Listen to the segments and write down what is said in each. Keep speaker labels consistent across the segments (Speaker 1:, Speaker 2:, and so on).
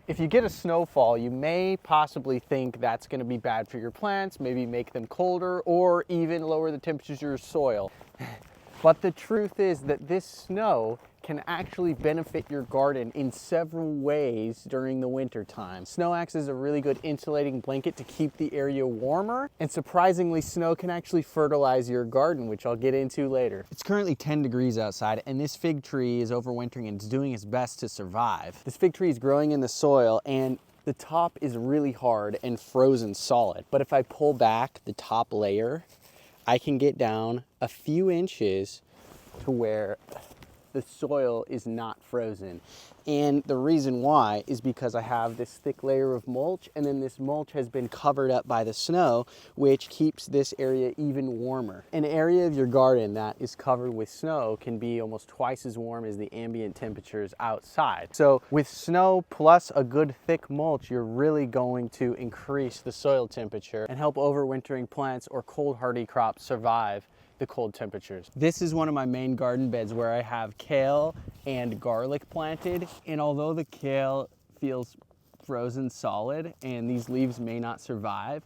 Speaker 1: If you get a snowfall, you may possibly think that's going to be bad for your plants, maybe make them colder, or even lower the temperature of your soil. But the truth is that this snow can actually benefit your garden in several ways during the winter time. Snow acts as a really good insulating blanket to keep the area warmer, and surprisingly, snow can actually fertilize your garden, which I'll get into later. It's currently 10 degrees outside, and this fig tree is overwintering and it's doing its best to survive. This fig tree is growing in the soil, and the top is really hard and frozen solid. But if I pull back the top layer, I can get down a few inches to where the soil is not frozen. And the reason why is because I have this thick layer of mulch, and then this mulch has been covered up by the snow, which keeps this area even warmer. An area of your garden that is covered with snow can be almost twice as warm as the ambient temperatures outside. So with snow plus a good thick mulch, you're really going to increase the soil temperature and help overwintering plants or cold hardy crops survive the cold temperatures. This is one of my main garden beds where I have kale and garlic planted, and although the kale feels frozen solid and these leaves may not survive,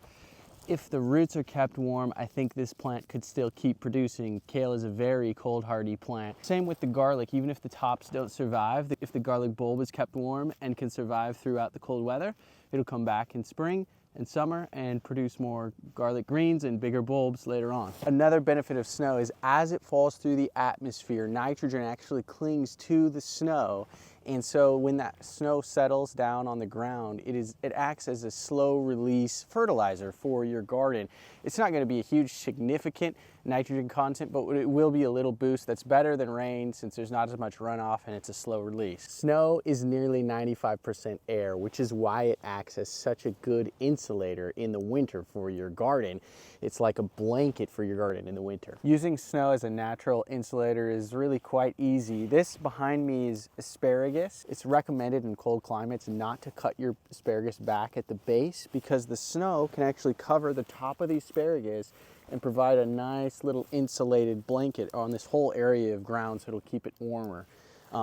Speaker 1: if the roots are kept warm, I think this plant could still keep producing. Kale is a very cold hardy plant. Same with the garlic, even if the tops don't survive, if the garlic bulb is kept warm and can survive throughout the cold weather, it'll come back in spring and summer and produce more garlic greens and bigger bulbs later on. Another benefit of snow is as it falls through the atmosphere, nitrogen actually clings to the snow. And so when that snow settles down on the ground, it acts as a slow release fertilizer for your garden. It's not going to be a huge significant nitrogen content, but it will be a little boost that's better than rain since there's not as much runoff and it's a slow release. Snow is nearly 95% air, which is why it acts as such a good insulator in the winter for your garden. It's like a blanket for your garden in the winter. Using snow as a natural insulator is really quite easy. This behind me is asparagus. It's recommended in cold climates not to cut your asparagus back at the base because the snow can actually cover the top of the asparagus and provide a nice little insulated blanket on this whole area of ground so it'll keep it warmer.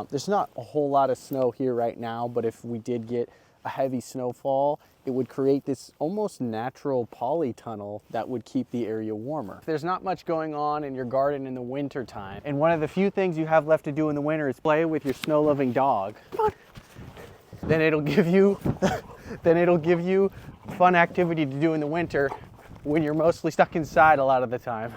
Speaker 1: There's not a whole lot of snow here right now, but if we did get a heavy snowfall, it would create this almost natural polytunnel that would keep the area warmer. There's not much going on in your garden in the winter time, and one of the few things you have left to do in the winter is play with your snow-loving dog. Then it'll give you fun activity to do in the winter when you're mostly stuck inside a lot of the time.